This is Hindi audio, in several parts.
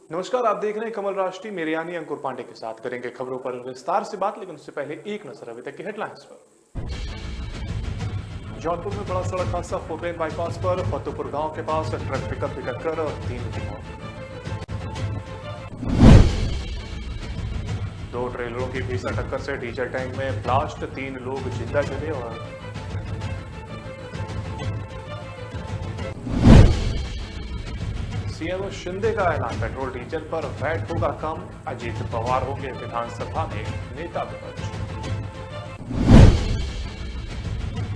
नमस्कार, आप देख रहे हैं कमल राष्ट्रीय। मेरे यानी अंकुर पांडे के साथ करेंगे खबरों पर विस्तार से बात, लेकिन उससे पहले एक नजर अभी तक की हेडलाइंस पर। जौनपुर में बड़ा सड़क हादसा, फोरलेन बाईपास पर फतेहपुर गांव के पास ट्रक पिकअप की टक्कर और 3 की मौत। 2 ट्रेलरों की भीषण टक्कर से डीजल टैंक में ब्लास्ट, 3 लोग जिंदा जले और सीएम शिंदे का ऐलान, पेट्रोल डीजल पर वैट होगा कम, अजीत पवार होंगे विधानसभा में नेता विपक्ष।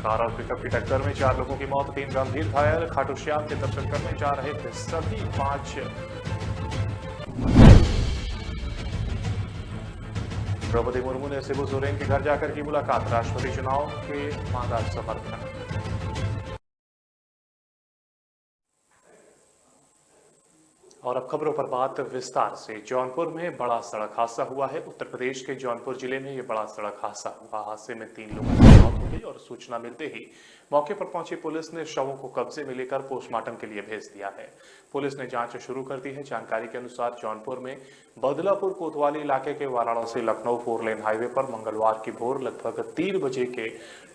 कार और पिकअप की टक्कर में 4 लोगों की मौत, 3 गंभीर घायल, खाटू श्याम के दर्शन करने जा रहे थे सभी 5। द्रौपदी मुर्मू ने शिबू सोरेन के घर जाकर की मुलाकात, राष्ट्रपति चुनाव के मांगा समर्थन। और अब खबरों पर बात विस्तार से। जौनपुर में बड़ा सड़क हादसा हुआ है। उत्तर प्रदेश के जौनपुर जिले में यह बड़ा सड़क हादसा हुआ। हादसे में 3 लोगों की मौत हो गई और सूचना मिलते ही मौके पर पहुंची पुलिस ने शवों को कब्जे में लेकर पोस्टमार्टम के लिए भेज दिया है। पुलिस ने जांच शुरू कर दी है। जानकारी के अनुसार जौनपुर में बदलापुर कोतवाली इलाके के वाराणसी लखनऊ 4 लेन हाईवे पर मंगलवार की भोर लगभग 3 बजे के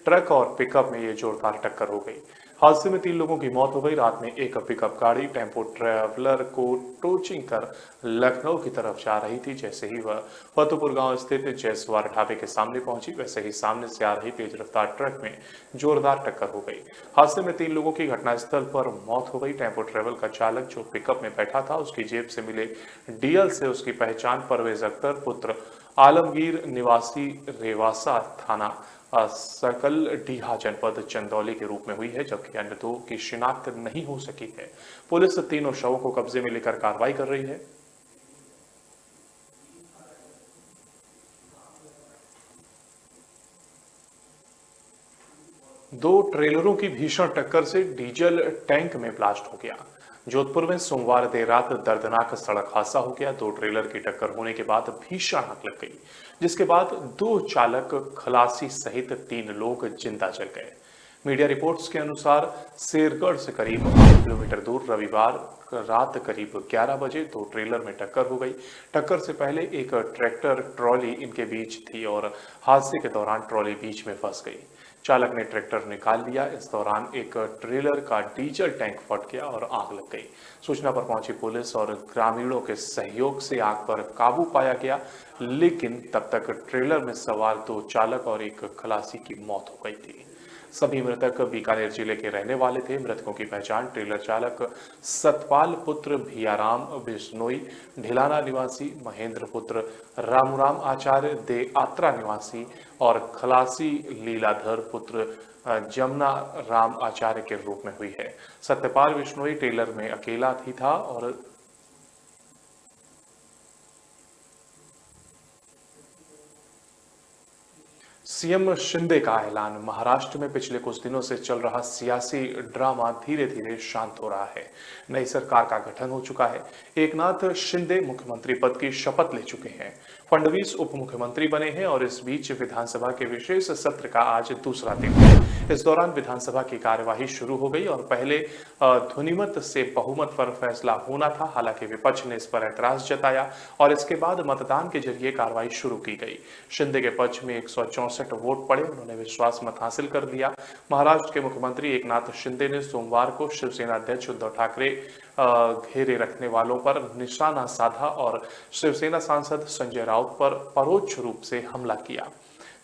ट्रक और पिकअप में ये जोरदार टक्कर हो गई। हादसे में 3 लोगों की मौत हो गई। रात में एक पिकअप गाड़ी टेम्पो ट्रैवलर को टोचिंग कर लखनऊ की तरफ जा रही थी। जैसे ही वह फतेहपुर गांव स्थित जयसवार ढाबे के सामने पहुंची, वैसे ही सामने से आ रही तेज रफ्तार ट्रक में जोरदार टक्कर हो गई। हादसे में 3 लोगों की घटनास्थल पर मौत हो गई। टेम्पो ट्रैवल का चालक जो पिकअप में बैठा था, उसकी जेब से मिले डीएल से उसकी पहचान परवेज अख्तर पुत्र आलमगीर निवासी रेवासा थाना सकल डीहा जनपद चंदौली के रूप में हुई है, जबकि अन्य 2 की शिनाख्त नहीं हो सकी है। पुलिस तीनों शवों को कब्जे में लेकर कार्रवाई कर रही है। दो ट्रेलरों की भीषण टक्कर से डीजल टैंक में ब्लास्ट हो गया। जोधपुर में सोमवार देर रात दर्दनाक सड़क हादसा हो गया। 2 ट्रेलर की टक्कर होने के बाद भीषण आग लग गई, जिसके बाद 2 चालक, खलासी सहित 3 लोग जिंदा जल गए। मीडिया रिपोर्ट्स के अनुसार शेरगढ़ से करीब 8 किलोमीटर दूर रविवार रात करीब 11 बजे 2 ट्रेलर में टक्कर हो गई। टक्कर से पहले एक ट्रैक्टर ट्रॉली इनके बीच थी और हादसे के दौरान ट्रॉली बीच में फंस गई। चालक ने ट्रैक्टर निकाल लिया। इस दौरान एक ट्रेलर का डीजल टैंक फट गया और आग लग गई। सूचना पर पहुंची पुलिस और ग्रामीणों के सहयोग से आग पर काबू पाया गया, लेकिन तब तक ट्रेलर में सवार 2 चालक और एक खलासी की मौत हो गई थी। सभी मृतक बीकानेर जिले के रहने वाले थे। मृतकों की पहचान ट्रेलर चालक सतपाल पुत्र भियाराम बिश्नोई ढिलाना निवासी, महेंद्र पुत्र रामूराम आचार्य दे आत्रा निवासी और खलासी लीलाधर पुत्र जमुना राम आचार्य के रूप में हुई है। सत्यपाल बिश्नोई ट्रेलर में अकेला ही था और सीएम शिंदे का ऐलान। महाराष्ट्र में पिछले कुछ दिनों से चल रहा सियासी ड्रामा धीरे धीरे शांत हो रहा है। नई सरकार का गठन हो चुका है। एकनाथ शिंदे मुख्यमंत्री पद की शपथ ले चुके हैं। फडणवीस उप मुख्यमंत्री बने हैं और इस बीच विधानसभा के विशेष सत्र का आज दूसरा दिन है। इस दौरान विधानसभा की कार्यवाही शुरू हो गई और पहले ध्वनिमत से बहुमत पर फैसला होना था। हालांकि विपक्ष ने इस पर ऐतराज जताया और इसके बाद मतदान के जरिए कार्रवाई शुरू की गई। शिंदे के पक्ष में 164 वोट पड़े। उन्होंने विश्वास मत हासिल कर लिया। महाराष्ट्र के मुख्यमंत्री एकनाथ शिंदे ने सोमवार को शिवसेना अध्यक्ष उद्धव ठाकरे घेरे रखने वालों पर निशाना साधा और शिवसेना सांसद संजय राउत पर परोक्ष रूप से हमला किया,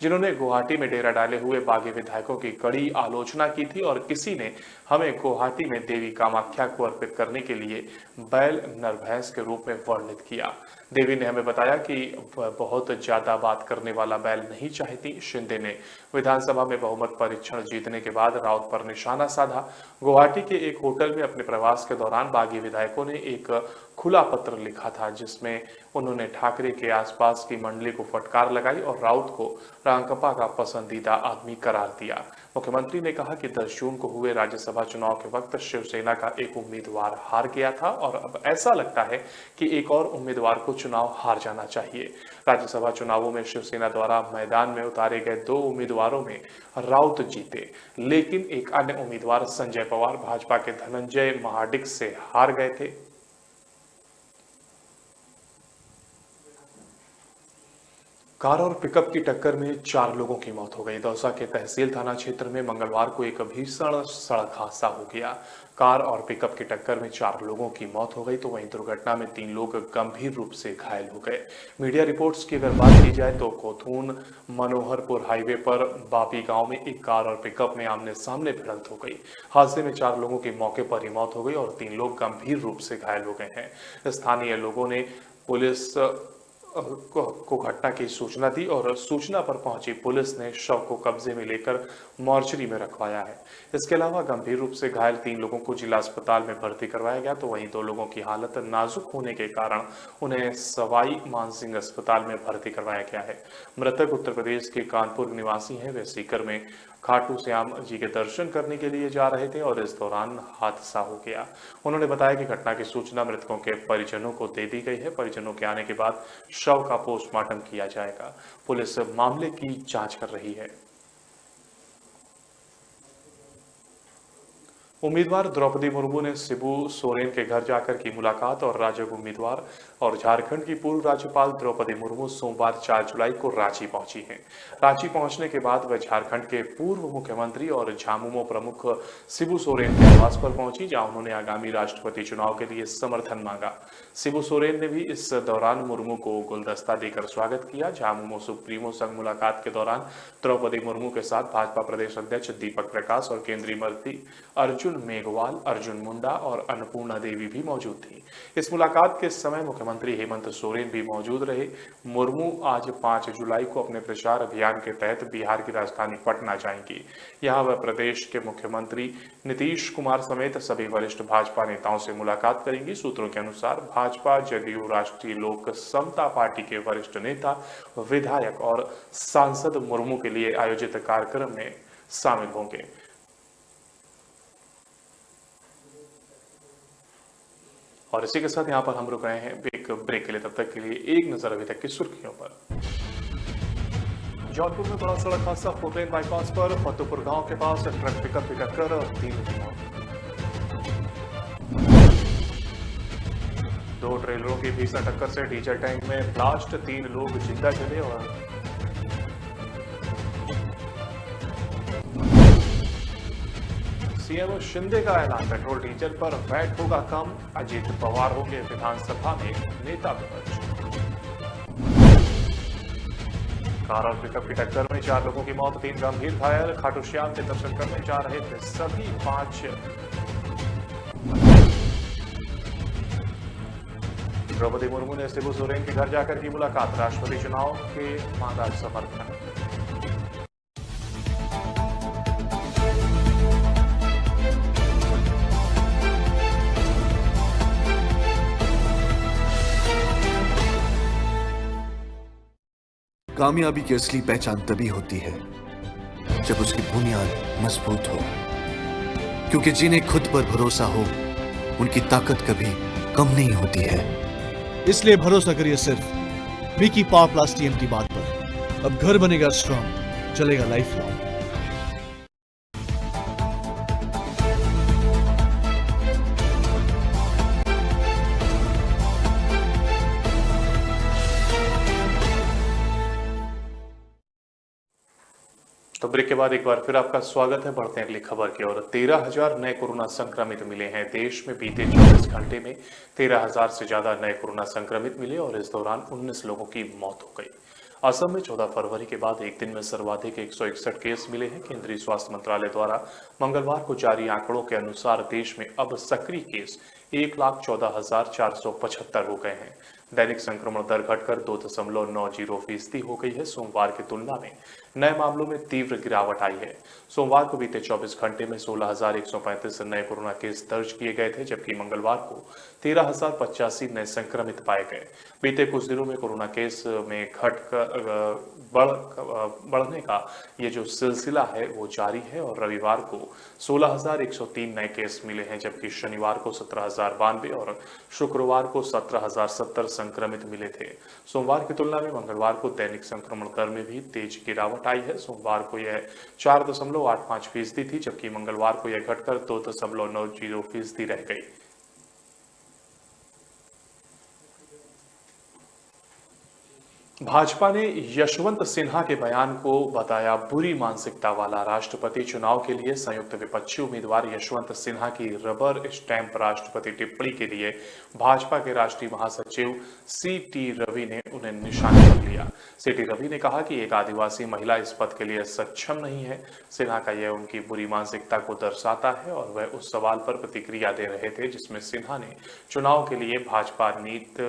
जिन्होंने गुवाहाटी में डेरा डाले हुए बागी विधायकों की कड़ी आलोचना की थी और किसी ने हमें गुवाहाटी में देवी कामाख्या को अर्पित करने के लिए बैल नर भैंस के रूप में वर्णित किया। देवी ने हमें बताया कि वह बहुत ज्यादा बात करने वाला बैल नहीं चाहती। शिंदे ने विधानसभा में बहुमत परीक्षण जीतने के बाद राउत पर निशाना साधा। गुवाहाटी के एक होटल में अपने प्रवास के दौरान बागी विधायकों ने एक खुला पत्र लिखा था, जिसमें उन्होंने ठाकरे के आसपास की मंडली को फटकार लगाई और राउत को रांकपा का पसंदीदा आदमी करार दिया। मुख्यमंत्री ने कहा कि 10 जून को हुए राज्यसभा चुनाव के वक्त शिवसेना का एक उम्मीदवार हार गया था और अब ऐसा लगता है कि एक और उम्मीदवार को चुनाव हार जाना चाहिए। राज्यसभा चुनावों में शिवसेना द्वारा मैदान में उतारे गए 2 उम्मीदवारों में राउत जीते, लेकिन एक अन्य उम्मीदवार संजय पवार भाजपा के धनंजय महाडिक से हार गए थे। कार और पिकअप की टक्कर में 4 लोगों की मौत हो गई। दौसा के तहसील थाना क्षेत्र में मंगलवार को एक भीषण सड़क हादसा हो गया। कार और पिकअप की टक्कर में 4 लोगों की मौत हो गई तो वहीं दुर्घटना में 3 लोग गंभीर रूप से घायल हो गए। मीडिया रिपोर्ट्स की अगर बात की जाए तो कोथून मनोहरपुर हाईवे पर बापी गांव में एक कार और पिकअप में आमने सामने भिड़ंत हो गई। हादसे में 4 लोगों की मौके पर ही मौत हो गई और 3 लोग गंभीर रूप से घायल हो गए हैं। स्थानीय लोगों ने पुलिस को घटना की सूचना दी और सूचना पर पहुंची पुलिस ने शव को कब्जे में लेकर मॉर्चरी में रखवाया है। इसके अलावा गंभीर रूप से घायल 3 लोगों को जिला अस्पताल में भर्ती करवाया गया तो वहीं 2 लोगों की हालत नाजुक होने के कारण उन्हें सवाई मानसिंह अस्पताल में भर्ती करवाया गया है। मृतक उत्तर प्रदेश के कानपुर निवासी हैं। वे सीकर में खाटू श्याम जी के दर्शन करने के लिए जा रहे थे और इस दौरान हादसा हो गया। उन्होंने बताया कि घटना की सूचना मृतकों के परिजनों को दे दी गई है। परिजनों के आने के बाद शव का पोस्टमार्टम किया जाएगा। पुलिस मामले की जांच कर रही है। उम्मीदवार द्रौपदी मुर्मू ने शिबू सोरेन के घर जाकर की मुलाकात और राजग उम्मीदवार और झारखंड की पूर्व राज्यपाल द्रौपदी मुर्मू सोमवार 4 जुलाई को रांची पहुंची हैं। रांची पहुंचने के बाद वह झारखंड के पूर्व मुख्यमंत्री और झामुमो प्रमुख शिबू सोरेन के आवास पर पहुंची, जहां उन्होंने आगामी राष्ट्रपति चुनाव के लिए समर्थन मांगा। शिबू सोरेन ने भी इस दौरान मुर्मू को गुलदस्ता देकर स्वागत किया। झामुमो सुप्रीमो संग मुलाकात के दौरान द्रौपदी मुर्मू के साथ भाजपा प्रदेश अध्यक्ष दीपक प्रकाश और केंद्रीय मंत्री अर्जुन मेघवाल, अर्जुन मुंडा और अन्नपूर्णा देवी भी मौजूद थी। इस मुलाकात के समय मुख्यमंत्री हेमंत सोरेन भी मौजूद रहे। मुर्मू आज 5 जुलाई को अपने प्रचार अभियान के तहत बिहार की राजधानी पटना जाएंगी। यहां वह प्रदेश के मुख्यमंत्री नीतीश कुमार समेत सभी वरिष्ठ भाजपा नेताओं से मुलाकात करेंगी। सूत्रों के अनुसार भाजपा जदयू राष्ट्रीय लोक समता पार्टी के वरिष्ठ नेता, विधायक और सांसद मुर्मू के लिए आयोजित कार्यक्रम में शामिल होंगे। और इसी के साथ यहाँ पर हम रुक रहे हैं एक ब्रेक के लिए। तब तक के लिए एक नजर अभी तक की सुर्खियों पर। जौनपुर में बड़ा सड़क हादसा, 4 लेन बाईपास पर फतेहपुर गांव के पास ट्रक पिकअप की टक्कर, 3 की मौत। 2 ट्रेलरों की भीषण टक्कर से डीजल टैंक में ब्लास्ट, 3 लोग जिंदा जले और सीएम शिंदे का ऐलान, पेट्रोल डीजल पर वैट होगा कम, अजीत पवार होंगे विधानसभा में नेता विपक्ष। कार और पिकअप की टक्कर में 4 लोगों की मौत, 3 गंभीर घायल। खाटू श्याम के दर्शन करने जा रहे थे सभी 5। द्रौपदी मुर्मू ने शिबू सोरेन के घर जाकर की मुलाकात, राष्ट्रपति चुनाव के मांगा समर्थन। कामयाबी की असली पहचान तभी होती है जब उसकी बुनियाद मजबूत हो, क्योंकि जिन्हें खुद पर भरोसा हो उनकी ताकत कभी कम नहीं होती है। इसलिए भरोसा करिए सिर्फ विकी पावर प्लस टीएमटी बात पर। अब घर बनेगा स्ट्रॉन्ग, चलेगा लाइफ लॉन्ग। तो ब्रेक के बाद एक बार फिर आपका स्वागत है। बढ़ते हैं अगली खबर की ओर। 13,000 नए कोरोना संक्रमित मिले हैं। देश में बीते 24 घंटे में 13,000 से ज्यादा नए कोरोना संक्रमित मिले और इस दौरान 19 लोगों की मौत हो गई। असम में 14 फरवरी के बाद एक दिन में सर्वाधिक 161 केस मिले हैं। केंद्रीय स्वास्थ्य मंत्रालय द्वारा मंगलवार को जारी आंकड़ों के अनुसार देश में अब सक्रिय केस 1,14,475 हो गए हैं। दैनिक संक्रमण दर घटकर 2.90% हो गई है। सोमवार की तुलना में नए मामलों में तीव्र गिरावट आई है। सोमवार को बीते 24 घंटे में 16,135 नए कोरोना केस दर्ज किए गए थे, जबकि मंगलवार को 13,085 नए संक्रमित पाए गए। बीते कुछ दिनों में कोरोना केस में बढ़ने का ये जो सिलसिला है वो जारी है और रविवार को 16,103 नए केस मिले हैं, जबकि शनिवार को 17,092 और शुक्रवार को 17,070 संक्रमित मिले थे। सोमवार की तुलना में मंगलवार को दैनिक संक्रमण दर में भी तेज गिरावट आई है। सोमवार को यह 4.85% थी, जबकि मंगलवार को यह घटकर 2.90% रह गई। भाजपा ने यशवंत सिन्हा के बयान को बताया बुरी मानसिकता वाला। राष्ट्रपति चुनाव के लिए संयुक्त विपक्षी उम्मीदवार यशवंत सिन्हा की रबर स्टैंप राष्ट्रपति टिप्पणी के लिए भाजपा के राष्ट्रीय महासचिव सी.टी. रवि ने उन्हें निशाने पर लिया। सी.टी. रवि ने कहा कि एक आदिवासी महिला इस पद के लिए सक्षम नहीं है। सिन्हा का यह उनकी बुरी मानसिकता को दर्शाता है और वह उस सवाल पर प्रतिक्रिया दे रहे थे जिसमें सिन्हा ने चुनाव के लिए भाजपा नीत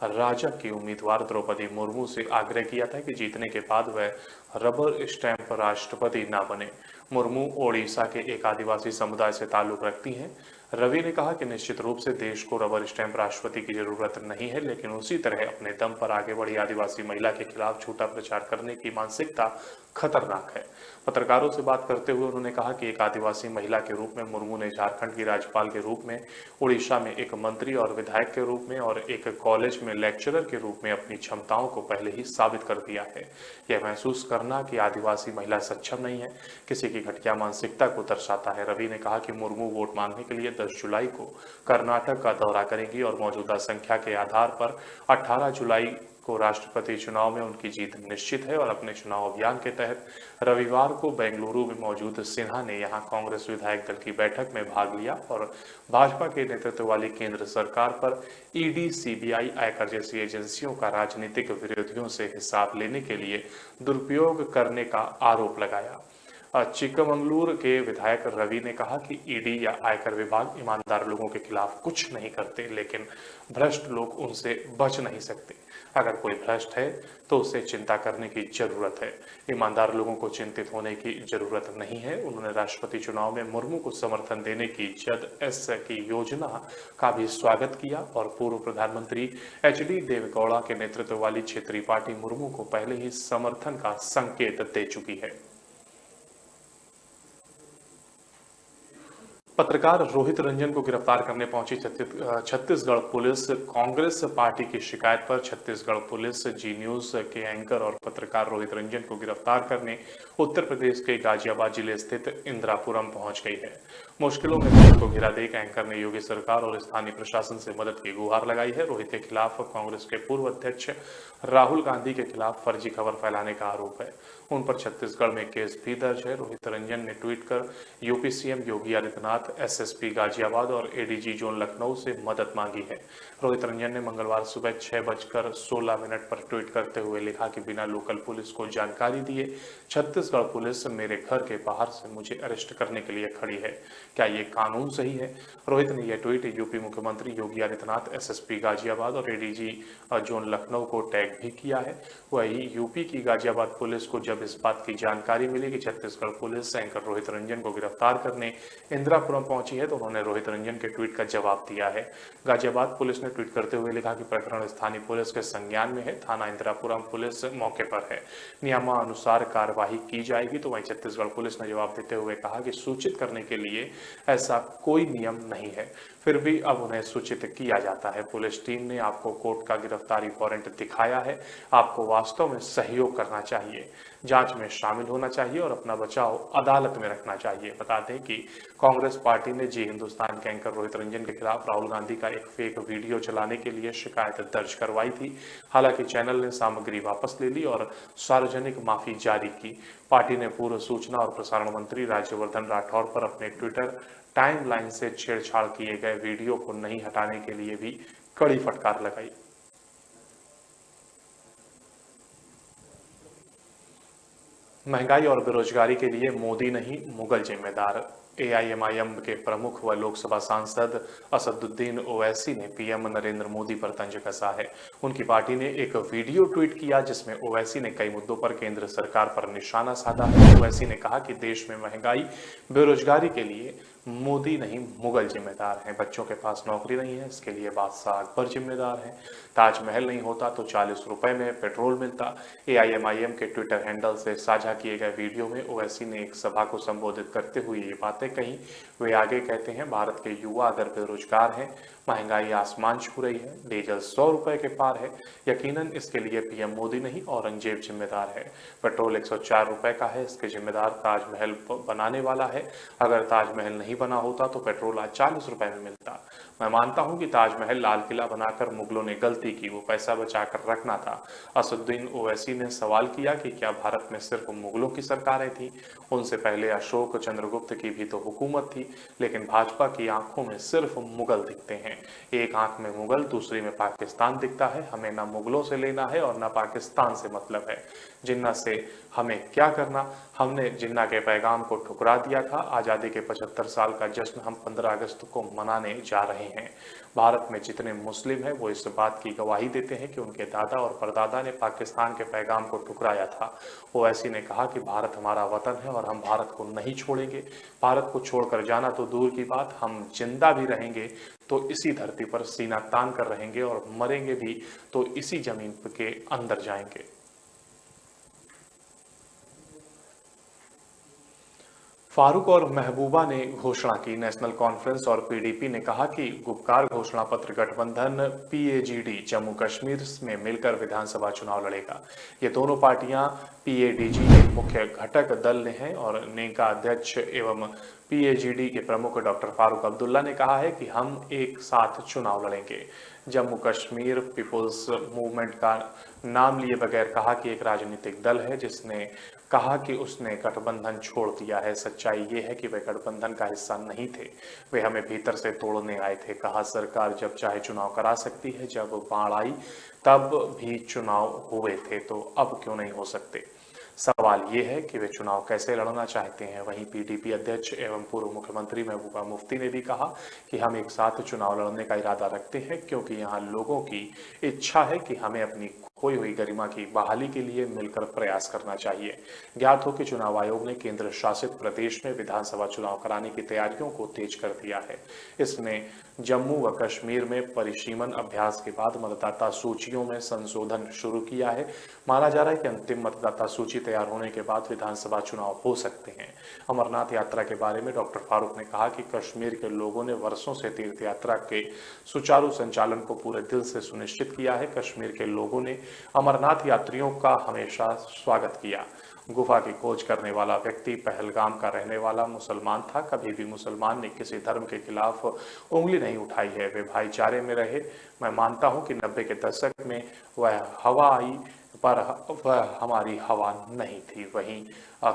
राजग की उम्मीदवार द्रौपदी मुर्मू से आग्रह किया था कि जीतने के बाद वह रबर स्टैंप राष्ट्रपति न बने। मुर्मू ओडिशा के एक आदिवासी समुदाय से ताल्लुक रखती हैं। रवि ने कहा कि निश्चित रूप से देश को रबर स्टैंप राष्ट्रपति की जरूरत नहीं है, लेकिन उसी तरह अपने दम पर आगे बढ़ी आदिवासी महिला के खिलाफ झूठा प्रचार करने की मानसिकता खतरनाक है। पत्रकारों से बात करते हुए उन्होंने कहा कि एक आदिवासी महिला के रूप में मुर्मू ने झारखंड की राज्यपाल के रूप में, उड़ीसा में एक मंत्री और विधायक के रूप में और एक कॉलेज में लेक्चरर के रूप में अपनी क्षमताओं को पहले ही साबित कर दिया है। यह महसूस करना कि आदिवासी महिला सक्षम नहीं है किसी की घटिया मानसिकता को दर्शाता है। रवि ने कहा कि मुर्मू वोट मांगने के लिए 10 जुलाई को कर्नाटक का दौरा करेंगी और मौजूदा संख्या के आधार पर 18 जुलाई को राष्ट्रपति चुनाव में उनकी जीत निश्चित है और अपने चुनाव अभियान के तहत रविवार को बेंगलुरु में मौजूद सिन्हा ने यहां कांग्रेस विधायक दल की बैठक में भाग लिया और भाजपा के नेतृत्व वाली केंद्र सरकार पर ईडी, सीबीआई, आयकर जैसी एजेंसियों का राजनीतिक विरोधियों से हिसाब लेने के लिए दुरुपयोग करने का आरोप लगाया। चिक्कमंगलुरु के विधायक रवि ने कहा कि ईडी या आयकर विभाग ईमानदार लोगों के खिलाफ कुछ नहीं करते, लेकिन भ्रष्ट लोग उनसे बच नहीं सकते। अगर कोई भ्रष्ट है तो उसे चिंता करने की जरूरत है, ईमानदार लोगों को चिंतित होने की जरूरत नहीं है। उन्होंने राष्ट्रपति चुनाव में मुर्मू को समर्थन देने की ZS की योजना का भी स्वागत किया और पूर्व प्रधानमंत्री HD देवेगौड़ा के नेतृत्व वाली क्षेत्रीय पार्टी मुर्मू को पहले ही समर्थन का संकेत दे चुकी है। पत्रकार रोहित रंजन को गिरफ्तार करने पहुंची छत्तीसगढ़ पुलिस। कांग्रेस पार्टी की शिकायत पर छत्तीसगढ़ पुलिस जी न्यूज के एंकर और पत्रकार रोहित रंजन को गिरफ्तार करने उत्तर प्रदेश के गाजियाबाद जिले स्थित इंदिरापुरम पहुंच गई है। मुश्किलों में पुलिस को घिरा देख एंकर ने योगी सरकार और स्थानीय प्रशासन से मदद की गुहार लगाई है। रोहित के खिलाफ कांग्रेस के पूर्व अध्यक्ष राहुल गांधी के खिलाफ फर्जी खबर फैलाने का आरोप है। उन पर छत्तीसगढ़ में केस भी दर्ज है। रोहित रंजन ने ट्वीट कर UP CM Yogi Adityanath, SSP Ghaziabad और एडीजी जोन लखनऊ से मदद मांगी है। रोहित रंजन ने मंगलवार सुबह 6:16 पर ट्वीट करते हुए लिखा कि बिना लोकल पुलिस को जानकारी दिए छत्तीसगढ़ पुलिस मेरे घर के बाहर से मुझे अरेस्ट करने के लिए खड़ी है। क्या ये कानून सही है? रोहित ने यह ट्वीट यूपी मुख्यमंत्री योगी आदित्यनाथ, एसएसपी गाजियाबाद और एडीजी जोन लखनऊ को टैग भी किया है। वही यूपी की गाजियाबाद पुलिस को जब इस बात की जानकारी मिली कि छत्तीसगढ़ पुलिस एंकर रोहित रंजन को गिरफ्तार करने इंदिरापुरम पहुंची है तो उन्होंने रोहित रंजन के ट्वीट का जवाब दिया है। गाजियाबाद पुलिस ने ट्वीट करते हुए लिखा कि प्रकरण स्थानीय पुलिस के संज्ञान में है। थाना इंदिरापुरम पुलिस मौके पर है, नियमानुसार कार्यवाही की जाएगी। तो वहीं छत्तीसगढ़ पुलिस ने जवाब देते हुए कहा कि सूचित करने के लिए ऐसा कोई नियम नहीं है, फिर भी अब उन्हें सूचित किया जाता है। पुलिस टीम ने आपको कोर्ट का गिरफ्तारी वारंट दिखाया है, आपको वास्तव में सहयोग करना चाहिए, जांच में शामिल होना चाहिए और अपना बचाव अदालत में रखना चाहिए। बता दें कि कांग्रेस पार्टी ने जी हिंदुस्तान के एंकर रोहित रंजन के खिलाफ राहुल गांधी का एक फेक वीडियो चलाने के लिए शिकायत दर्ज करवाई थी। हालांकि चैनल ने सामग्री वापस ले ली और सार्वजनिक माफी जारी की। पार्टी ने पूर्व सूचना और प्रसारण मंत्री राज्यवर्धन राठौड़ पर अपने ट्विटर टाइमलाइन से छेड़छाड़ किए गए वीडियो को नहीं हटाने के लिए भी कड़ी फटकार लगाई। महंगाई और बेरोजगारी के लिए मोदी नहीं, मुगल जिम्मेदार। एआईएमआईएम के प्रमुख व लोकसभा सांसद असदुद्दीन ओवैसी ने पीएम नरेंद्र मोदी पर तंज कसा है। उनकी पार्टी ने एक वीडियो ट्वीट किया जिसमें ओवैसी ने कई मुद्दों पर केंद्र सरकार पर निशाना साधा है। ओवैसी ने कहा कि देश में महंगाई, बेरोजगारी के लिए मोदी नहीं, मुगल जिम्मेदार हैं। बच्चों के पास नौकरी नहीं है, इसके लिए बादशाह अकबर जिम्मेदार हैं। ताजमहल नहीं होता तो 40 रुपए में पेट्रोल मिलता। एआईएमआईएम के ट्विटर हैंडल से साझा किए गए वीडियो में ओवैसी ने एक सभा को संबोधित करते हुए ये बातें कही। वे आगे कहते हैं, भारत के युवा अगर बेरोजगार हैं, महंगाई आसमान छू रही है, डीजल 100 रुपए के पार है। यकीनन इसके लिए पीएम मोदी नहीं, औरंगजेब जिम्मेदार है। पेट्रोल 104 रुपए का है, इसके जिम्मेदार ताजमहल बनाने वाला है। अगर ताजमहल नहीं बना होता तो पेट्रोल आज 40 रुपए में मिलता। मैं मानता हूं कि ताजमहल लाल किला बनाकर मुगलों ने गलती की, वो पैसा बचाकर रखना था। असदुद्दीन ओवैसी ने सवाल किया कि क्या भारत में सिर्फ मुगलों की सरकारें थी? उनसे पहले अशोक चंद्रगुप्त की भी तो हुकूमत थी। लेकिन भाजपा की आंखों में सिर्फ मुगल दिखते हैं। एक आंख में मुगल, दूसरी में पाकिस्तान दिखता है। हमें ना मुगलों से लेना है और ना पाकिस्तान से मतलब है। जिन्ना से हमें क्या करना? हमने जिन्ना के पैगाम को ठुकरा दिया था। आज़ादी के 75 साल का जश्न हम 15 अगस्त को मनाने जा रहे हैं। भारत में जितने मुस्लिम हैं वो इस बात की गवाही देते हैं कि उनके दादा और परदादा ने पाकिस्तान के पैगाम को ठुकराया था। ओवैसी ने कहा कि भारत हमारा वतन है और हम भारत को नहीं छोड़ेंगे। भारत को छोड़कर जाना तो दूर की बात, हम जिंदा भी रहेंगे तो इसी धरती पर सीना तान कर रहेंगे और मरेंगे भी तो इसी जमीन के अंदर जाएंगे। फारूक और महबूबा ने घोषणा की। नेशनल कॉन्फ्रेंस और पीडीपी ने कहा कि गुपकार घोषणा पत्र गठबंधन पीएजीडी जम्मू कश्मीर में मिलकर विधानसभा चुनाव लड़ेगा। ये दोनों पार्टियां पीएडीजी के मुख्य घटक दल हैं और नेका अध्यक्ष एवं पीएजीडी के प्रमुख डॉक्टर फारूक अब्दुल्ला ने कहा है कि हम एक साथ चुनाव लड़ेंगे। जम्मू कश्मीर पीपुल्स मूवमेंट का नाम लिए बगैर कहा कि एक राजनीतिक दल है जिसने कहा कि उसने गठबंधन छोड़ दिया है। सच्चाई ये है कि वे गठबंधन का हिस्सा नहीं थे, वे हमें भीतर से तोड़ने आए थे। कहा सरकार जब चाहे चुनाव करा सकती है, जब बाढ़ आई तब भी चुनाव हुए थे, तो अब क्यों नहीं हो सकते? सवाल ये है कि वे चुनाव कैसे लड़ना चाहते हैं। वहीं पीडीपी अध्यक्ष एवं पूर्व मुख्यमंत्री महबूबा मुफ्ती ने भी कहा कि हम एक साथ चुनाव लड़ने का इरादा रखते हैं क्योंकि यहाँ लोगों की इच्छा है कि हमें अपनी खोई हुई गरिमा की बहाली के लिए मिलकर प्रयास करना चाहिए। ज्ञात हो कि चुनाव आयोग ने केंद्र शासित प्रदेश में विधानसभा चुनाव कराने की तैयारियों को तेज कर दिया है। इसने जम्मू व कश्मीर में परिसीमन अभ्यास के बाद मतदाता सूचियों में संशोधन शुरू किया है। माना जा रहा है कि अंतिम मतदाता सूची तैयार होने के बाद विधानसभा चुनाव हो सकते हैं। अमरनाथ यात्रा के बारे में डॉक्टर फारूक ने कहा कि कश्मीर के लोगों ने वर्षों से तीर्थ यात्रा के सुचारू संचालन को पूरे दिल से सुनिश्चित किया है। कश्मीर के लोगों ने अमरनाथ यात्रियों का हमेशा स्वागत किया। गुफा की खोज करने वाला व्यक्ति पहलगाम का रहने वाला मुसलमान था। कभी भी मुसलमान ने किसी धर्म के खिलाफ उंगली नहीं उठाई है, वे भाईचारे में रहे। मैं मानता हूं कि 90 के दशक में वह हवा आई पर वह हमारी हवा नहीं थी, वहीं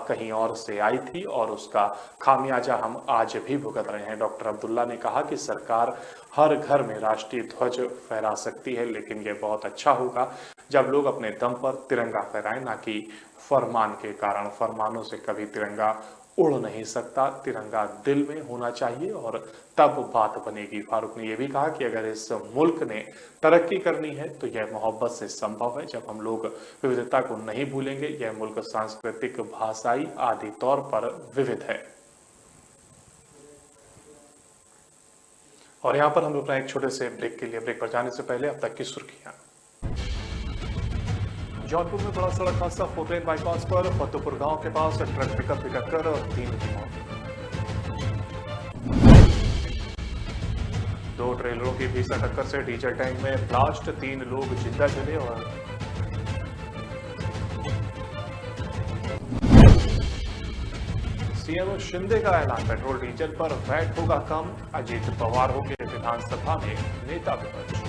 कहीं और से आई थी और उसका खामियाजा हम आज भी भुगत रहे हैं। डॉक्टर अब्दुल्ला ने कहा कि सरकार हर घर में राष्ट्रीय ध्वज फहरा सकती है, लेकिन यह बहुत अच्छा होगा जब लोग अपने दम पर तिरंगा फहराएं, ना कि फरमान के कारण। फरमानों से कभी तिरंगा उड़ नहीं सकता, तिरंगा दिल में होना चाहिए और तब बात बनेगी। फारूक ने यह भी कहा कि अगर इस मुल्क ने तरक्की करनी है तो यह मोहब्बत से संभव है। जब हम लोग विविधता को नहीं भूलेंगे, यह मुल्क सांस्कृतिक, भाषाई आदि तौर पर विविध है। और यहाँ पर हम रुकना एक छोटे से ब्रेक के लिए। ब्रेक पर जाने से पहले अब तक की सुर्खियां। जौनपुर में बड़ा सड़क हादसा, फोरलेन बाईपास पर फतेहपुर गांव के पास ट्रक पिकअप की टक्कर और 3 की मौत। 2 ट्रेलरों की भीषण टक्कर से डीजल टैंक में ब्लास्ट, 3 लोग जिंदा जले और सीएम शिंदे का ऐलान, पेट्रोल डीजल पर वैट होगा कम। अजीत पवार होंगे विधानसभा में नेता विपक्ष।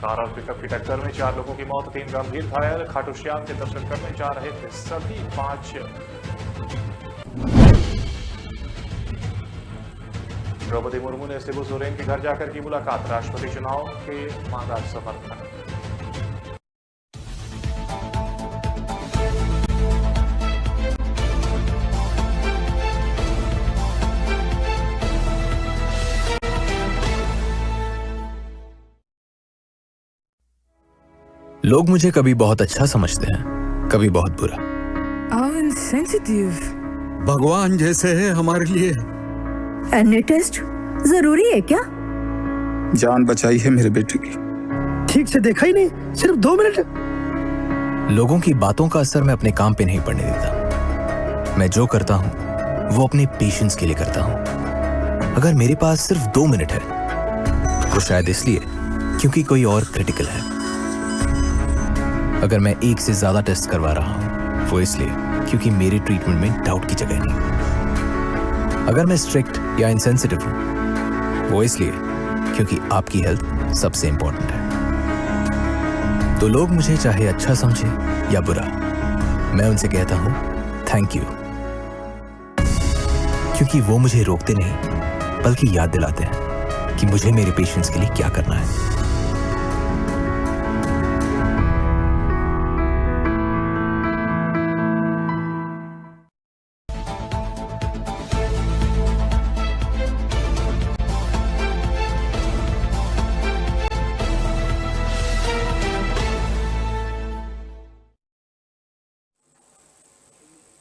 कार और पिकअप की टक्कर में 4 लोगों की मौत, 3 गंभीर घायल। खाटू श्याम के दर्शन करने जा रहे थे सभी 5। द्रौपदी मुर्मू ने शिबू सोरेन के घर जाकर की मुलाकात, राष्ट्रपति चुनाव के मांगा समर्थन। लोग मुझे कभी बहुत अच्छा समझते हैं, कभी बहुत बुरा। भगवान जैसे है हमारे लिए। एनी टेस्ट जरूरी है क्या? जान बचाई है मेरे बेटे की। ठीक से देखा ही नहीं, सिर्फ 2 मिनट। लोगों की बातों का असर मैं अपने काम पे नहीं पड़ने देता। मैं जो करता हूँ वो अपने पेशेंस के लिए करता हूँ। अगर मेरे पास सिर्फ 2 मिनट है तो शायद इसलिए क्योंकि कोई और क्रिटिकल है। अगर मैं 1 से ज्यादा टेस्ट करवा रहा हूं वो इसलिए क्योंकि मेरे ट्रीटमेंट में डाउट की जगह नहीं। अगर मैं स्ट्रिक्ट या इंसेंसिटिव हूं वो इसलिए क्योंकि आपकी हेल्थ सबसे इंपॉर्टेंट है। तो लोग मुझे चाहे अच्छा समझे या बुरा, मैं उनसे कहता हूं थैंक यू, क्योंकि वो मुझे रोकते नहीं बल्कि याद दिलाते हैं कि मुझे मेरे पेशेंट्स के लिए क्या करना है।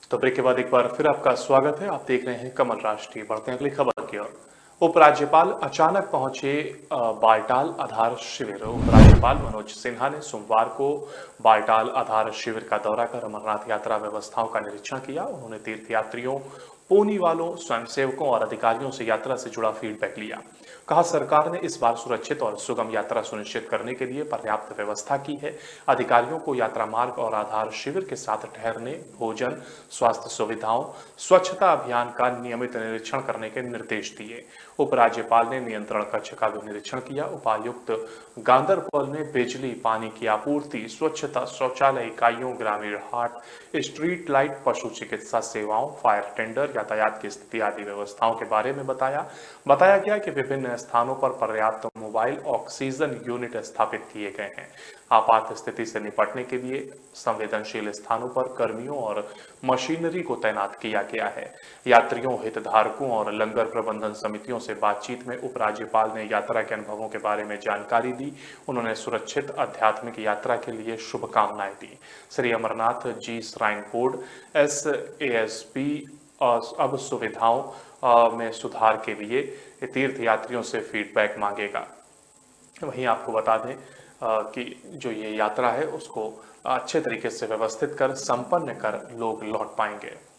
तो ब्रेक के बाद एक बार फिर आपका स्वागत है। आप देख रहे हैं कमल राष्ट्रीय। बढ़ते हैं अगली खबर की ओर। उपराज्यपाल अचानक पहुंचे बालटाल आधार शिविर। उपराज्यपाल मनोज सिन्हा ने सोमवार को बालटाल आधार शिविर का दौरा कर अमरनाथ यात्रा व्यवस्थाओं का निरीक्षण किया। उन्होंने तीर्थयात्रियों, पोनी वालों, स्वयंसेवकों और अधिकारियों से यात्रा से जुड़ा फीडबैक लिया। कहा, सरकार ने इस बार सुरक्षित और सुगम यात्रा सुनिश्चित करने के लिए पर्याप्त व्यवस्था की है। अधिकारियों को यात्रा मार्ग और आधार शिविर के साथ ठहरने, भोजन, स्वास्थ्य सुविधाओं, स्वच्छता अभियान का नियमित निरीक्षण करने के निर्देश दिए। उपराज्यपाल ने नियंत्रण कक्ष का भी निरीक्षण किया। उपायुक्त गांदरबल ने बिजली, पानी की आपूर्ति, स्वच्छता, शौचालय इकाइयों, ग्रामीण हाट, स्ट्रीट लाइट, पशु चिकित्सा सेवाओं, फायर टेंडर, यातायात की स्थिति आदि व्यवस्थाओं के बारे में बताया गया कि विभिन्न स्थानों पर पर्याप्त मोबाइल ऑक्सीजन यूनिट स्थापित किए गए हैं। आपात स्थिति से निपटने के लिए संवेदनशील स्थानों पर कर्मियों और मशीनरी को तैनात किया गया है। यात्रियों, हितधारकों और लंगर प्रबंधन समितियों से बातचीत में उपराज्यपाल ने यात्रा के अनुभवों के बारे में जानकारी दी। उन्होंने सुरक्षित आध्यात्मिक यात्रा के लिए शुभकामनाएं दी। Shri Amarnath ji shrine board SASB अब सुविधाओं में सुधार के लिए तीर्थयात्रियों से फीडबैक मांगेगा। वहीं आपको बता दें कि जो ये यात्रा है उसको अच्छे तरीके से व्यवस्थित कर, संपन्न कर लोग लौट पाएंगे।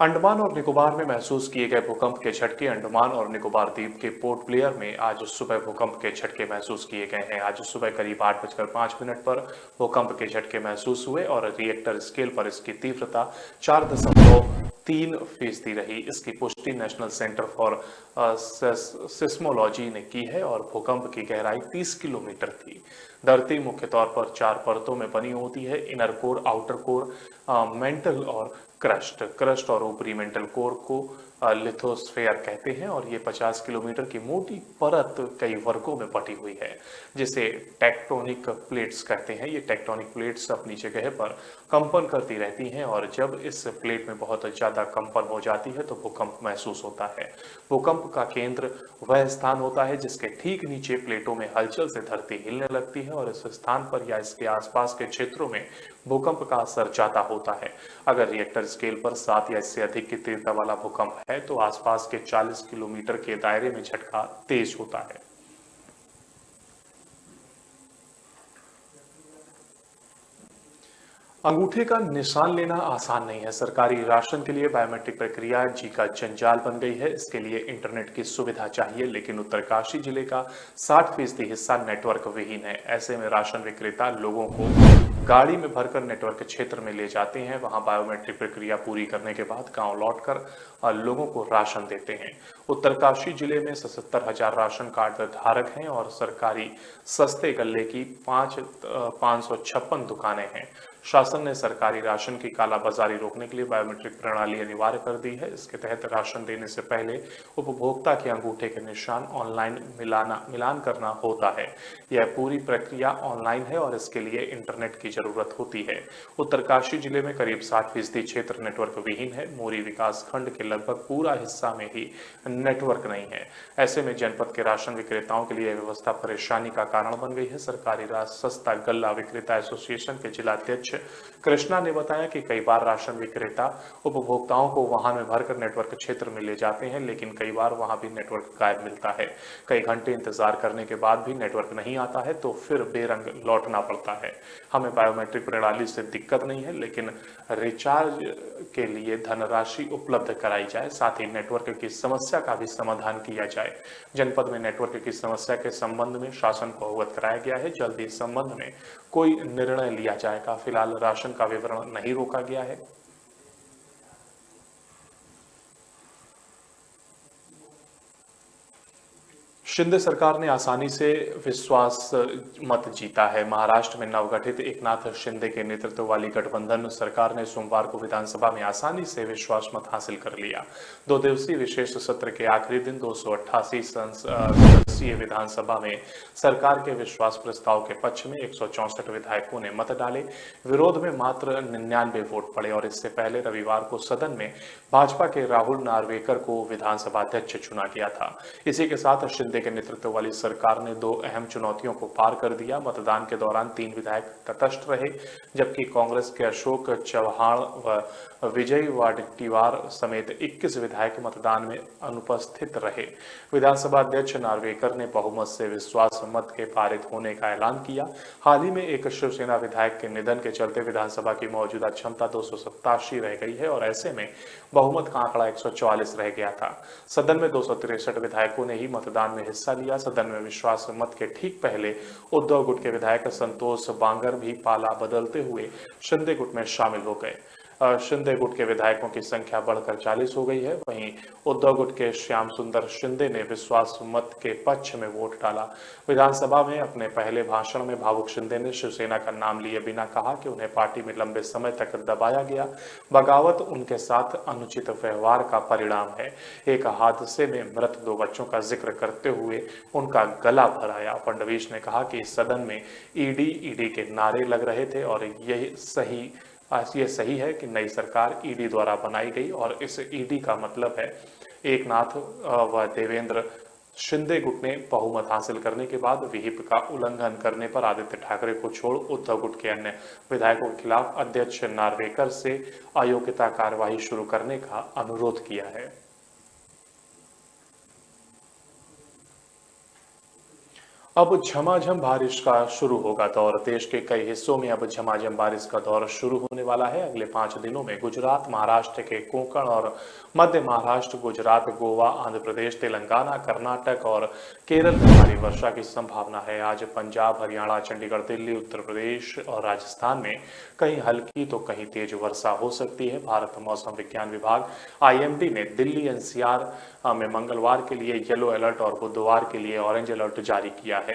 अंडमान और निकोबार में महसूस किए गए भूकंप के झटके। अंडमान और निकोबार द्वीप के पोर्ट ब्लेयर में आज सुबह भूकंप के झटके महसूस किए गए हैं। आज सुबह करीब 8:05 पर भूकंप के झटके महसूस हुए और रिएक्टर स्केल पर इसकी तीव्रता 4.3% रही। इसकी पुष्टि नेशनल सेंटर फॉर सिस्मोलॉजी ने की है और भूकंप की गहराई 30 किलोमीटर थी। धरती मुख्य तौर पर 4 परतों में बनी होती है: inner core, outer core, mental और क्रस्ट और ऊपरी मेंटल कोर को लिथोस्फेयर कहते हैं और ये 50 किलोमीटर की मोटी परत कई वर्गों में बटी हुई है, जिसे टेक्टोनिक प्लेट्स कहते हैं। ये टेक्टोनिक प्लेट्स अपनी जगह पर कंपन करती रहती हैं और जब इस प्लेट में बहुत ज्यादा कंपन हो जाती है तो भूकंप महसूस होता है। भूकंप का केंद्र वह स्थान होता है जिसके ठीक नीचे प्लेटों में हलचल से धरती हिलने लगती है और इस स्थान पर या इसके आसपास के क्षेत्रों में भूकंप का असर ज्यादा होता है। अगर रिएक्टर स्केल पर 7 या इससे अधिक की तीव्रता वाला भूकंप है तो आसपास के 40 किलोमीटर के दायरे में झटका तेज होता है। अंगूठे का निशान लेना आसान नहीं है। सरकारी राशन के लिए बायोमेट्रिक प्रक्रिया जी का जंजाल बन गई है। इसके लिए इंटरनेट की सुविधा चाहिए, लेकिन उत्तरकाशी जिले का 60% हिस्सा नेटवर्क विहीन है। ऐसे में राशन विक्रेता लोगों को गाड़ी में भरकर नेटवर्क क्षेत्र में ले जाते हैं। वहां बायोमेट्रिक प्रक्रिया पूरी करने के बाद गांव लौटकर लोगों को राशन देते हैं। उत्तरकाशी जिले में 77,000 राशन कार्ड धारक हैं और सरकारी सस्ते गल्ले की 556 दुकानें हैं। शासन ने सरकारी राशन की कालाबाजारी रोकने के लिए बायोमेट्रिक प्रणाली अनिवार्य कर दी है। इसके तहत राशन देने से पहले उपभोक्ता के अंगूठे के निशान ऑनलाइन मिलान करना होता है। यह पूरी प्रक्रिया ऑनलाइन है और इसके लिए इंटरनेट की जरूरत होती है। उत्तरकाशी जिले में करीब 60% क्षेत्र नेटवर्क विहीन है। मोरी विकास खंड के लगभग पूरा हिस्सा में ही नेटवर्क नहीं है। ऐसे में जनपद के राशन विक्रेताओं के लिए व्यवस्था परेशानी का कारण बन गई है। सरकारी सस्ता गल्ला विक्रेता एसोसिएशन के जिलाध्यक्ष कृष्णा ने बताया कि कई बार राशन विक्रेता उपभोक्ताओं को वाहन में भरकर नेटवर्क क्षेत्र में ले जाते हैं, लेकिन कई बार वहां भी नेटवर्क गायब मिलता है। कई घंटे इंतजार करने के बाद भी नेटवर्क नहीं आता है तो फिर बेरंग लौटना पड़ता है। हमें बायोमेट्रिक प्रणाली से दिक्कत नहीं है, लेकिन रिचार्ज के लिए धनराशि उपलब्ध कराई जाए, साथ ही नेटवर्क की समस्या का भी समाधान किया जाए। जनपद में नेटवर्क की समस्या के संबंध में शासन को अवगत कराया गया है। जल्द ही इस संबंध में कोई निर्णय लिया जाएगा। फिलहाल राशन का वितरण नहीं रोका गया है। शिंदे सरकार ने आसानी से विश्वास मत जीता है। महाराष्ट्र में नवगठित एकनाथ शिंदे के नेतृत्व वाली गठबंधन सरकार ने सोमवार को विधानसभा में आसानी से विश्वास मत हासिल कर लिया। 2 दिवसीय विशेष सत्र के आखिरी दिन 288 सदस्यीय विधानसभा में सरकार के विश्वास प्रस्ताव के पक्ष में 164 विधायकों ने मत डाले। विरोध में मात्र 99 वोट पड़े और इससे पहले रविवार को सदन में भाजपा के राहुल नार्वेकर को विधानसभा अध्यक्ष चुना गया था। इसी के साथ शिंदे के नेतृत्व वाली सरकार ने 2 अहम चुनौतियों को पार कर दिया। मतदान के दौरान 3 विधायक तटस्थ रहे, जबकि कांग्रेस के अशोक चव्हाण व विजय वाडेट्टीवार समेत 21 विधायक मतदान में अनुपस्थित रहे। विधानसभा अध्यक्ष नार्वेकर ने बहुमत से विश्वास मत के पारित होने का ऐलान किया। हाल ही में एक शिवसेना विधायक के निधन के चलते विधानसभा की मौजूदा क्षमता 287 रह गई है और ऐसे में बहुमत का आंकड़ा 144 रह गया था। सदन में 263 विधायकों ने ही मतदान में हिस्सा लिया। सदन में विश्वास मत के ठीक पहले उद्धव गुट के विधायक संतोष बांगर भी पाला बदलते हुए शिंदे गुट में शामिल हो गए। शिंदे गुट के विधायकों की संख्या बढ़कर 40 हो गई है। वहीं उद्धव गुट के श्याम सुंदर शिंदे ने विश्वास मत के पक्ष में वोट डाला। विधानसभा में अपने पहले भाषण में भावुक शिंदे ने शिवसेना का नाम लिए बिना कहा कि उन्हें पार्टी में लंबे समय तक दबाया गया। बगावत उनके साथ अनुचित व्यवहार का परिणाम है। एक हादसे में मृत 2 बच्चों का जिक्र करते हुए उनका गला भराया। फडणवीस ने कहा कि सदन में ईडी के नारे लग रहे थे और ये सही है कि नई सरकार ईडी द्वारा बनाई गई और इस ईडी का मतलब है एकनाथ व देवेंद्र। शिंदे गुट ने बहुमत हासिल करने के बाद विहिप का उल्लंघन करने पर आदित्य ठाकरे को छोड़ उद्धव गुट के अन्य विधायकों के खिलाफ अध्यक्ष नार्वेकर से अयोग्यता कार्यवाही शुरू करने का अनुरोध किया है। अब झमाझम बारिश का शुरू होगा दौर। देश के कई हिस्सों में अब झमाझम बारिश का दौर शुरू होने वाला है। अगले 5 दिनों में गुजरात, महाराष्ट्र के कोंकण और मध्य महाराष्ट्र, गुजरात, गोवा, आंध्र प्रदेश, तेलंगाना, कर्नाटक और केरल में भारी वर्षा की संभावना है। आज पंजाब, हरियाणा, चंडीगढ़, दिल्ली, उत्तर प्रदेश और राजस्थान में कहीं हल्की तो कहीं तेज वर्षा हो सकती है। भारत मौसम विज्ञान विभाग IMD ने दिल्ली NCR में मंगलवार के लिए येलो अलर्ट और बुधवार के लिए ऑरेंज अलर्ट जारी किया है।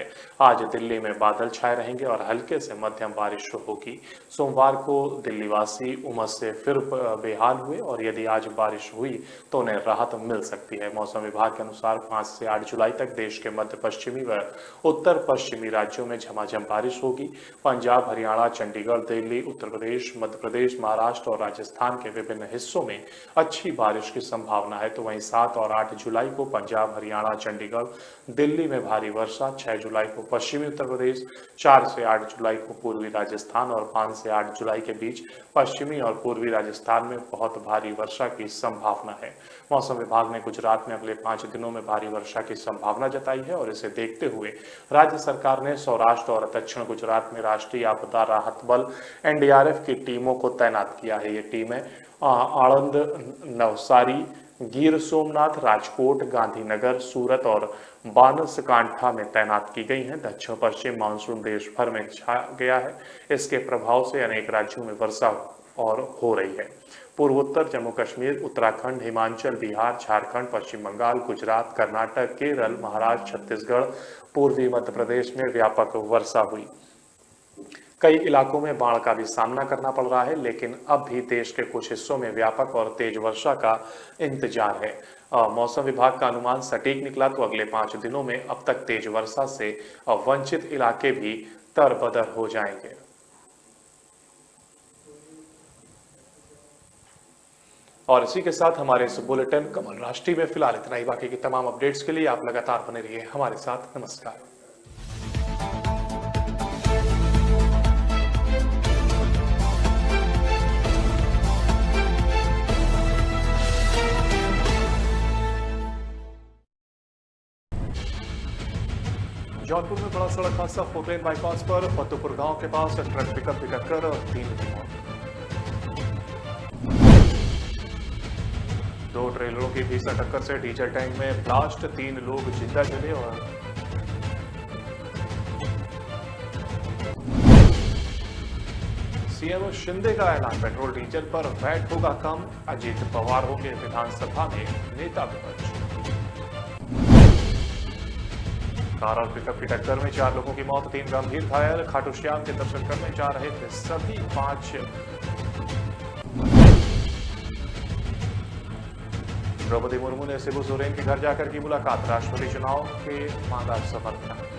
आज दिल्ली में बादल छाए रहेंगे और हल्के से मध्यम बारिश होगी। सोमवार को दिल्ली वासी उमस से फिर बेहाल हुए और यदि आज बारिश हुई तो उन्हें राहत मिल सकती है। मौसम विभाग के अनुसार 5 से 8 जुलाई तक देश के मध्य पश्चिमी व उत्तर पश्चिमी राज्यों में झमाझम बारिश होगी। पंजाब, हरियाणा, चंडीगढ़, दिल्ली, उत्तर प्रदेश, मध्य प्रदेश, महाराष्ट्र और राजस्थान के विभिन्न हिस्सों में अच्छी बारिश की संभावना है। तो वहीं 7 और 8 जुलाई को पंजाब, हरियाणा, चंडीगढ़, दिल्ली में भारी वर्षा, 6 जुलाई को पश्चिमी उत्तर प्रदेश, 4 से 8 जुलाई को पूर्वी राजस्थान और 5 से 8 जुलाई के बीच पश्चिमी और पूर्वी राजस्थान में बहुत भारी वर्षा की संभावना है। मौसम विभाग ने गुजरात में अगले 5 दिनों में भारी वर्षा की संभावना जताई है और इसे देखते हुए राज्य सरकार ने सौराष्ट्र और दक्षिण गुजरात में राष्ट्रीय आपदा राहत बल NDRF की टीमों को तैनात किया है। ये टीमें आणंद, नवसारी, गिर सोमनाथ, राजकोट, गांधीनगर, सूरत और बानसकांठा में तैनात की गई हैं। दक्षिण पश्चिम मानसून देश भर में छा गया है। इसके प्रभाव से अनेक राज्यों में वर्षा और हो रही है। पूर्वोत्तर, जम्मू कश्मीर, उत्तराखंड, हिमाचल, बिहार, झारखंड, पश्चिम बंगाल, गुजरात, कर्नाटक, केरल, महाराष्ट्र, छत्तीसगढ़, पूर्वी मध्य प्रदेश में व्यापक वर्षा हुई। कई इलाकों में बाढ़ का भी सामना करना पड़ रहा है, लेकिन अब भी देश के कुछ हिस्सों में व्यापक और तेज वर्षा का इंतजार है। मौसम विभाग का अनुमान सटीक निकला तो अगले 5 दिनों में अब तक तेज वर्षा से वंचित इलाके भी तरबदर हो जाएंगे। और इसी के साथ हमारे इस बुलेटिन कमल राष्ट्रीय में फिलहाल इतना ही। बाकी की तमाम अपडेट्स के लिए आप लगातार बने रहिए हमारे साथ। नमस्कार। जौनपुर में बड़ा सड़क हादसा, 4 लेन बाईपास पर फतेहपुर गांव के पास ट्रक पिकअप की टक्कर और 3 की मौत। 2 ट्रेलरों की भीषण टक्कर से डीजल टैंक में ब्लास्ट, 3 लोग जिंदा जले और सीएम शिंदे का ऐलान, पेट्रोल डीजल पर वैट होगा कम, अजीत पवार होंगे विधानसभा में नेता विपक्ष। कार और पिकअप की टक्कर में 4 लोगों की मौत, 3 गंभीर घायल, खाटू श्याम के दर्शन करने जा रहे थे सभी 5। द्रौपदी मुर्मू ने शिबू सोरेन के घर जाकर की मुलाकात, राष्ट्रपति चुनाव के मांगा समर्थन।